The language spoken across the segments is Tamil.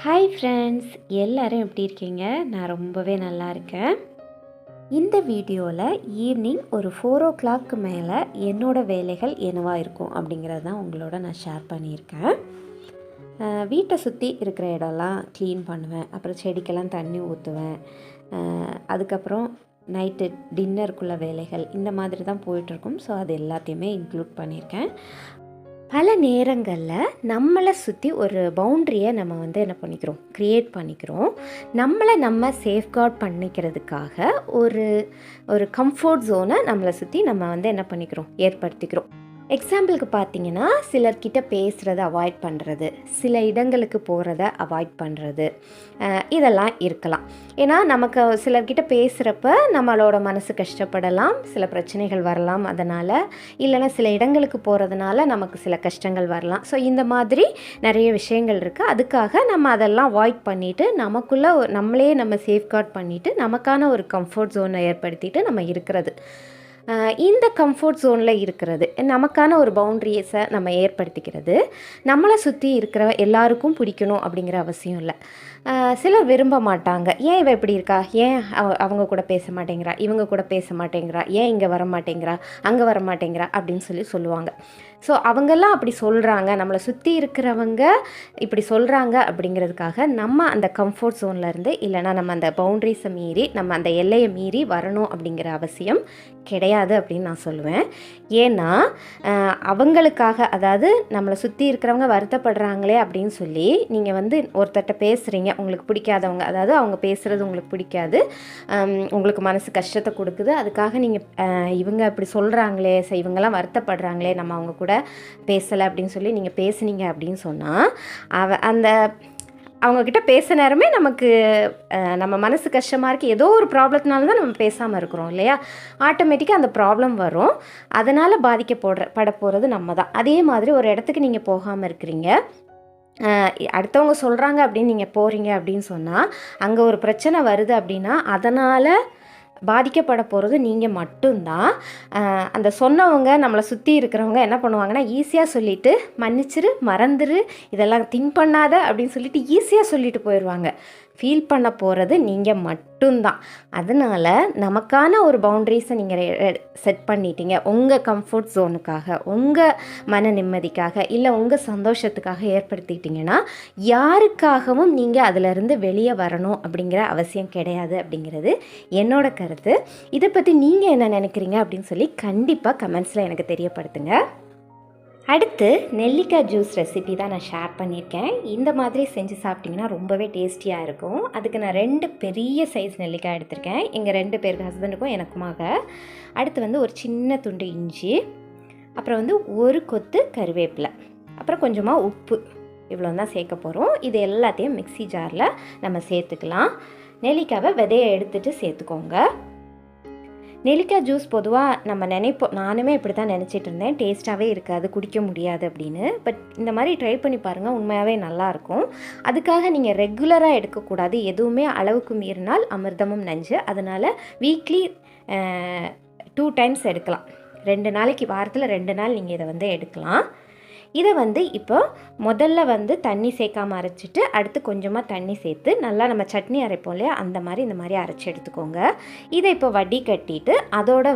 ஹாய் ஃப்ரெண்ட்ஸ், எல்லாரும் எப்படி இருக்கீங்க? நான் ரொம்பவே நல்லா இருக்கேன். இந்த வீடியோவில் ஈவினிங் ஒரு 4 o'clock மேலே என்னோடய வேலைகள் என்னவாக இருக்கும் அப்படிங்கிறது தான் உங்களோட நான் ஷேர் பண்ணியிருக்கேன். வீட்டை சுற்றி இருக்கிற இடம்லாம் க்ளீன் பண்ணுவேன். அப்புறம் செடிக்கெல்லாம் தண்ணி ஊற்றுவேன். அதுக்கப்புறம் நைட்டு டின்னருக்குள்ள வேலைகள் இந்த மாதிரி தான் போயிட்டுருக்கும். ஸோ அது எல்லாத்தையுமே இன்க்ளூட் பண்ணியிருக்கேன். பல நேரங்களில் நம்மளை சுற்றி ஒரு பவுண்ட்ரியை நம்ம என்ன பண்ணிக்கிறோம், க்ரியேட் பண்ணிக்கிறோம். நம்மளை நம்ம சேஃப்கார்ட் பண்ணிக்கிறதுக்காக ஒரு ஒரு கம்ஃபர்ட் ஜோனை நம்மளை சுற்றி நம்ம என்ன பண்ணிக்கிறோம், ஏற்படுத்திக்கிறோம். எக்ஸாம்பிளுக்கு பார்த்தீங்கன்னா, சிலர்கிட்ட பேசுகிறத அவாய்ட் பண்ணுறது, சில இடங்களுக்கு போகிறத அவாய்ட் பண்ணுறது, இதெல்லாம் இருக்கலாம். ஏன்னா நமக்கு சிலர்கிட்ட பேசுகிறப்ப நம்மளோட மனசு கஷ்டப்படலாம், சில பிரச்சனைகள் வரலாம். அதனால் இல்லைன்னா சில இடங்களுக்கு போகிறதுனால நமக்கு சில கஷ்டங்கள் வரலாம். ஸோ இந்த மாதிரி நிறைய விஷயங்கள் இருக்குது. அதுக்காக நம்ம அதெல்லாம் அவாய்ட் பண்ணிவிட்டு நமக்குள்ளே நம்மளே நம்ம சேஃப்கார்ட் பண்ணிவிட்டு நமக்கான ஒரு கம்ஃபர்ட் ஜோனை ஏற்படுத்திட்டு நம்ம இருக்கிறது. இந்த கம்ஃபர்ட் ஜோனில் இருக்கிறது, நமக்கான ஒரு பவுண்ட்ரியஸை நம்ம ஏற்படுத்திக்கிறது நம்மளை சுற்றி இருக்கிற எல்லாருக்கும் பிடிக்கணும் அப்படிங்கிற அவசியம் இல்லை. சிலர் விரும்ப மாட்டாங்க. ஏன் இவ இப்படி இருக்கா, ஏன் அவங்க கூட பேச மாட்டேங்கிறா, இவங்க கூட பேச மாட்டேங்கிறா, ஏன் இங்கே வர மாட்டேங்கிறா, அங்கே வர மாட்டேங்கிறா அப்படின்னு சொல்லுவாங்க. ஸோ அவங்கெல்லாம் அப்படி சொல்கிறாங்க, நம்மளை சுற்றி இருக்கிறவங்க இப்படி சொல்கிறாங்க அப்படிங்கிறதுக்காக நம்ம அந்த கம்ஃபர்ட் ஜோன்லேருந்து இல்லைனா நம்ம அந்த பவுண்ட்ரிஸை மீறி நம்ம அந்த எல்லையை மீறி வரணும் அப்படிங்கிற அவசியம் கிடையாது அப்படின்னு நான் சொல்லுவேன். ஏன்னா அவங்களுக்காக, அதாவது நம்மளை சுற்றி இருக்கிறவங்க வருத்தப்படுறாங்களே அப்படின்னு சொல்லி நீங்கள் ஒருத்தர்கிட்ட பேசுகிறீங்க, உங்களுக்கு பிடிக்காதவங்க, அதாவது அவங்க பேசுகிறது உங்களுக்கு பிடிக்காது, உங்களுக்கு மனசு கஷ்டத்தை கொடுக்குது, அதுக்காக நீங்கள் இவங்க இப்படி சொல்கிறாங்களே, இவங்கெல்லாம் வருத்தப்படுறாங்களே, நம்ம அவங்க கூட பேசலை அப்படின்னு சொல்லி நீங்கள் பேசுனீங்க அப்படின்னு சொன்னால் அந்த அவங்கக்கிட்ட பேச நேரமே நமக்கு நம்ம மனசு கஷ்டமாக இருக்குது, ஏதோ ஒரு ப்ராப்ளத்தினால தான் நம்ம பேசாமல் இருக்கிறோம் இல்லையா? ஆட்டோமேட்டிக்காக அந்த ப்ராப்ளம் வரும். அதனால் பட போகிறது நம்ம தான். அதே மாதிரி ஒரு இடத்துக்கு நீங்கள் போகாமல் இருக்கிறீங்க, அடுத்தவங்க சொல்கிறாங்க அப்படின்னு நீங்கள் போகிறீங்க அப்படின்னு சொன்னால் அங்கே ஒரு பிரச்சனை வருது அப்படின்னா அதனால் பாதிக்கப்பட போகிறது நீங்கள் மட்டும்தான். அந்த சொன்னவங்க நம்மளை சுற்றி இருக்கிறவங்க என்ன பண்ணுவாங்கன்னா, ஈஸியாக சொல்லிவிட்டு மன்னிச்சிரு, மறந்துரு, இதெல்லாம் திங்க் பண்ணாத அப்படின்னு சொல்லிட்டு ஈஸியாக சொல்லிட்டு போயிடுவாங்க. ஃபீல் பண்ண போகிறது நீங்கள் மட்டும்தான். அதனால் நமக்கான ஒரு பவுண்ட்ரிஸை நீங்கள் செட் பண்ணிட்டீங்க, உங்கள் கம்ஃபர்ட் ஜோனுக்காக, உங்கள் மன நிம்மதிக்காக, இல்லை உங்கள் சந்தோஷத்துக்காக ஏற்படுத்திக்கிட்டிங்கன்னா யாருக்காகவும் நீங்கள் அதிலிருந்து வெளியே வரணும் அப்படிங்கிற அவசியம் கிடையாது அப்படிங்கிறது என்னோட கருத்து. இதை பற்றி நீங்கள் என்ன நினைக்கிறீங்க அப்படின்னு சொல்லி கண்டிப்பாக கமெண்ட்ஸில் எனக்கு தெரியப்படுத்துங்க. அடுத்து நெல்லிக்காய் ஜூஸ் ரெசிபி தான் நான் ஷேர் பண்ணியிருக்கேன். இந்த மாதிரி செஞ்சு சாப்பிட்டிங்கன்னா ரொம்பவே டேஸ்டியாக இருக்கும். அதுக்கு நான் 2 பெரிய சைஸ் நெல்லிக்காய் எடுத்திருக்கேன், எங்கள் 2 பேருக்கு, ஹஸ்பண்டுக்கும் எனக்குமாக. அடுத்து ஒரு சின்ன துண்டு இஞ்சி, அப்புறம் ஒரு கொத்து கருவேப்பிலை, அப்புறம் கொஞ்சமாக உப்பு, இவ்வளோ தான் சேர்க்க போகிறோம். இது எல்லாத்தையும் மிக்ஸி ஜாரில் நம்ம சேர்த்துக்கலாம். நெல்லிக்காவை விதையை எடுத்துகிட்டு சேர்த்துக்கோங்க. நெல்லிக்காய் ஜூஸ் பொதுவாக நம்ம நினைப்போம், நானுமே இப்படி தான் நினச்சிட்டு இருந்தேன், டேஸ்ட்டாகவே இருக்காது, குடிக்க முடியாது அப்படின்னு. பட் இந்த மாதிரி ட்ரை பண்ணி பாருங்கள், உண்மையாகவே நல்லாயிருக்கும். அதுக்காக நீங்கள் ரெகுலராக எடுக்கக்கூடாது, எதுவுமே அளவுக்கு மீறினால் அமிர்தமும் நஞ்சு. அதனால் வீக்லி 2 times எடுக்கலாம். 2 நாளைக்கு, வாரத்தில் 2 நாள் நீங்கள் இதை எடுக்கலாம். இதை இப்போ முதல்ல தண்ணி சேர்க்காமல் அரைச்சிட்டு அடுத்து கொஞ்சமாக தண்ணி சேர்த்து நல்லா நம்ம சட்னி அரைப்போம் இல்லையா, அந்த மாதிரி இந்த மாதிரி அரைச்சி எடுத்துக்கோங்க. இதை இப்போ வடி கட்டிட்டு அதோட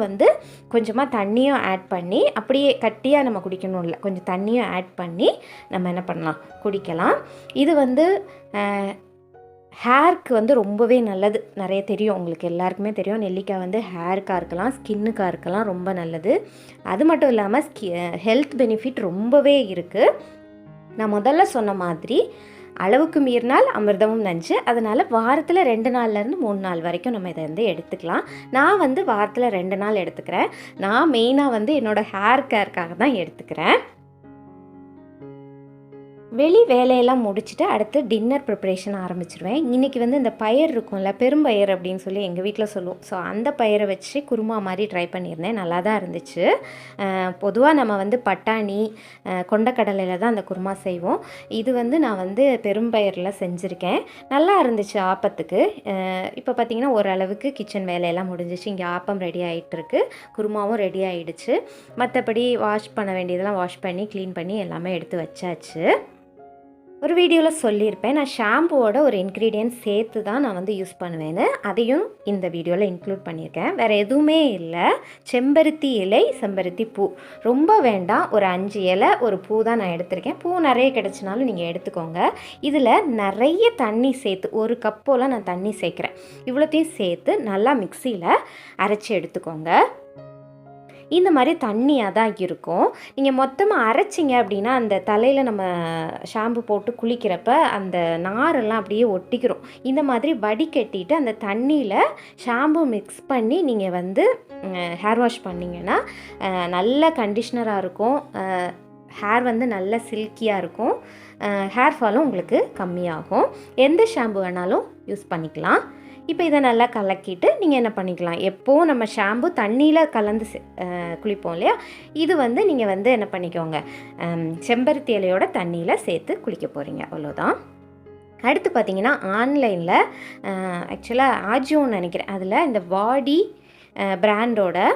கொஞ்சமாக தண்ணியும் ஆட் பண்ணி, அப்படியே கட்டியாக நம்ம குடிக்கணும் இல்லை, கொஞ்சம் தண்ணியும் ஆட் பண்ணி நம்ம என்ன பண்ணலாம், குடிக்கலாம். இது ஹேருக்கு ரொம்பவே நல்லது. நிறைய தெரியும், உங்களுக்கு எல்லாருக்குமே தெரியும், நெல்லிக்காய் ஹேருக்காக இருக்கலாம், ஸ்கின்னுக்காக இருக்கலாம், ரொம்ப நல்லது. அது மட்டும் இல்லாமல் ஹெல்த் பெனிஃபிட் ரொம்பவே இருக்குது. நான் முதல்ல சொன்ன மாதிரி அளவுக்கு மீறினால் அமிர்தமும் நஞ்சு. அதனால் வாரத்தில் 2 நாள்லேருந்து 3 நாள் வரைக்கும் நம்ம இதை எடுத்துக்கலாம். நான் வாரத்தில் 2 நாள் எடுத்துக்கிறேன். நான் மெயினாக என்னோடய ஹேர் கேருக்காக தான் எடுத்துக்கிறேன். வெளி வேலையெல்லாம் முடிச்சுட்டு அடுத்து டின்னர் ப்ரிப்ரேஷன் ஆரம்பிச்சிடுவேன். இன்றைக்கி இந்த பயிர் இருக்கும்ல, பெரும்பயிர் அப்படின்னு சொல்லி எங்கள் வீட்டில் சொல்லுவோம். ஸோ அந்த பயிரை வச்சு குருமா மாதிரி ட்ரை பண்ணியிருந்தேன், நல்லா தான் இருந்துச்சு. பொதுவாக நம்ம பட்டாணி, கொண்டக்கடலையில் தான் அந்த குருமா செய்வோம். இது நான் பெரும்பயிரில் செஞ்சுருக்கேன், நல்லா இருந்துச்சு ஆப்பத்துக்கு. இப்போ பார்த்திங்கன்னா ஓரளவுக்கு கிச்சன் வேலையெல்லாம் முடிஞ்சிச்சு. இங்கே ஆப்பம் ரெடி ஆகிட்டுருக்கு, குருமாவும் ரெடி ஆகிடுச்சு. மற்றபடி வாஷ் பண்ண வேண்டியதெல்லாம் வாஷ் பண்ணி க்ளீன் பண்ணி எல்லாமே எடுத்து வச்சாச்சு. ஒரு வீடியோவில் சொல்லியிருப்பேன், நான் ஷாம்புவோட ஒரு இன்க்ரீடியன்ட் சேர்த்து தான் நான் வந்து யூஸ் பண்ணுவேன்னு. அதையும் இந்த வீடியோவில் இன்க்ளூட் பண்ணியிருக்கேன். வேறு எதுவுமே இல்லை. செம்பருத்தி இலை, செம்பருத்தி பூ, ரொம்ப வேண்டாம். ஒரு 5 இலை, ஒரு பூ தான் நான் எடுத்திருக்கேன். பூ நிறைய கிடச்சினாலும் நீங்கள் எடுத்துக்கோங்க. இதில் நிறைய தண்ணி சேர்த்து, 1 கப் போல் நான் தண்ணி சேர்க்குறேன். இவ்வளோத்தையும் சேர்த்து நல்லா மிக்சியில் அரைச்சி எடுத்துக்கோங்க. இந்த மாதிரி தண்ணியாக தான் இருக்கும். நீங்கள் மொத்தமாக அரைச்சிங்க அப்படின்னா அந்த தலையில் நம்ம ஷாம்பு போட்டு குளிக்கிறப்ப அந்த நாரெல்லாம் அப்படியே ஒட்டிக்கிறோம். இந்த மாதிரி வடிகட்டிட்டு அந்த தண்ணியில் ஷாம்பு மிக்ஸ் பண்ணி நீங்கள் வந்து ஹேர் வாஷ் பண்ணிங்கன்னா நல்ல கண்டிஷ்னராக இருக்கும். ஹேர் வந்து நல்ல சில்கியாக இருக்கும். ஹேர் ஃபாலும் உங்களுக்கு கம்மியாகும். எந்த ஷாம்பு வேணாலும் யூஸ் பண்ணிக்கலாம். இப்போ இதை நல்லா கலக்கிட்டு நீங்கள் என்ன பண்ணிக்கலாம், எப்போவும் நம்ம ஷாம்பு தண்ணியில் கலந்து குளிப்போம் இல்லையா, இது வந்து நீங்கள் வந்து என்ன பண்ணிக்கோங்க, செம்பருத்தி இலையோட தண்ணியில் சேர்த்து குளிக்க போகிறீங்க, அவ்வளோதான். அடுத்து பார்த்திங்கன்னா ஆன்லைனில் ஆக்சுவலாக ஆஜியோன்னு நினைக்கிறேன், அதில் இந்த பாடி பிராண்டோட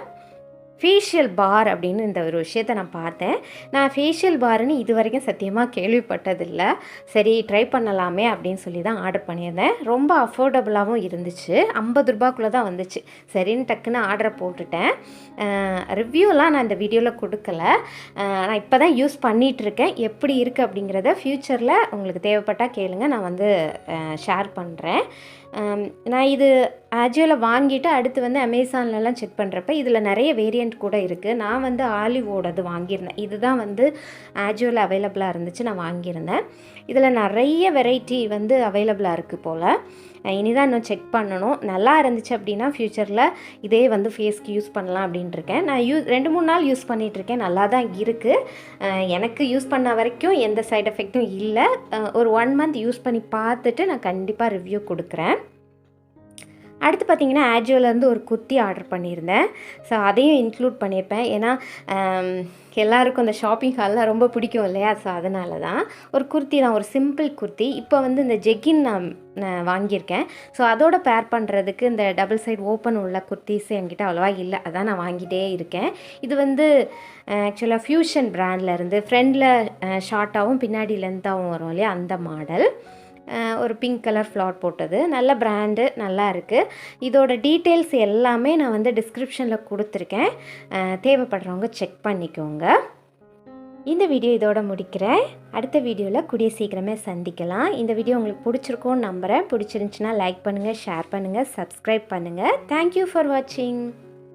ஃபேஷியல் பார் அப்படின்னு இந்த ஒரு விஷயத்தை நான் பார்த்தேன். நான் ஃபேஷியல் பார்னு இது வரைக்கும் சத்தியமாக கேள்விப்பட்டதில்லை. சரி ட்ரை பண்ணலாமே அப்படின்னு சொல்லி தான் ஆர்டர் பண்ணியிருந்தேன். ரொம்ப அஃபோர்டபுளாகவும் இருந்துச்சு. 50 ரூபாய்க்குள்ளே தான் வந்துச்சு. சரின்னு டக்குன்னு ஆர்டரை போட்டுட்டேன். ரிவ்யூலாம் நான் இந்த வீடியோவில் கொடுக்கல. நான் இப்போ தான் யூஸ் பண்ணிகிட்ருக்கேன். எப்படி இருக்குது அப்படிங்கிறத ஃப்யூச்சரில் உங்களுக்கு தேவைப்பட்டால் கேளுங்க, நான் வந்து ஷேர் பண்ணுறேன். நான் இது ஆஜியோவில் வாங்கிட்டு அடுத்து வந்து அமேசான்லலாம் செக் பண்ணுறப்ப இதில் நிறைய வேரியண்ட் கூட இருக்குது. நான் வந்து ஆலிவோடது வாங்கியிருந்தேன். இதுதான் வந்து ஆஜியோவில் அவைலபிளாக இருந்துச்சு, நான் வாங்கியிருந்தேன். இதில் நிறைய வெரைட்டி வந்து அவைலபிளாக இருக்குது போல். இனிதான் இன்னும் செக் பண்ணணும். நல்லா இருந்துச்சு அப்படின்னா ஃப்யூச்சரில் இதே வந்து ஃபேஸ்க்கு யூஸ் பண்ணலாம் அப்படின்ட்டு இருக்கேன். நான் 2-3 நாள் யூஸ் பண்ணிகிட்ருக்கேன். நல்லா தான் இருக்குது. எனக்கு யூஸ் பண்ண வரைக்கும் எந்த சைட் எஃபெக்ட்டும் இல்லை. ஒரு 1 மந்த் யூஸ் பண்ணி பார்த்துட்டு நான் கண்டிப்பாக ரிவ்யூ கொடுக்குறேன். அடுத்து பார்த்திங்கன்னா ஆஜியோலேருந்து ஒரு குர்த்தி ஆர்டர் பண்ணியிருந்தேன். ஸோ அதையும் இன்க்ளூட் பண்ணியிருப்பேன். ஏன்னா எல்லாருக்கும் அந்த ஷாப்பிங் ஹால்லாம் ரொம்ப பிடிக்கும் இல்லையா, ஸோ அதனால தான். ஒரு குர்த்தி தான், ஒரு சிம்பிள் குர்த்தி. இப்போ வந்து இந்த ஜெகின் நான் வாங்கியிருக்கேன். ஸோ அதோட பேர் பண்ணுறதுக்கு இந்த டபுள் சைட் ஓப்பன் உள்ள குர்த்திஸ் என்கிட்ட அவ்வளோவா இல்லை, அதான் நான் வாங்கிட்டே இருக்கேன். இது வந்து ஆக்சுவலாக ஃப்யூஷன் பிராண்ட்லேருந்து ஃப்ரண்டில் ஷார்ட்டாகவும் பின்னாடி லென்த்தாகவும் வரும் இல்லையா, அந்த மாடல். ஒரு பிங்க் கலர் ஃப்ளாட் போட்டது, நல்ல பிராண்டு, நல்லா இருக்குது. இதோட டீட்டெயில்ஸ் எல்லாமே நான் வந்து டிஸ்கிரிப்ஷனில் கொடுத்துருக்கேன். தேவைப்படுறவங்க செக் பண்ணிக்கோங்க. இந்த வீடியோ இதோட முடிக்கிறேன். அடுத்த வீடியோவில் கூடிய சீக்கிரமே சந்திக்கலாம். இந்த வீடியோ உங்களுக்கு பிடிச்சிருக்கோன்னு நம்புகிறேன். பிடிச்சிருந்துச்சின்னா லைக் பண்ணுங்கள், ஷேர் பண்ணுங்கள், சப்ஸ்கிரைப் பண்ணுங்கள். தேங்க்யூ ஃபார் வாட்சிங்.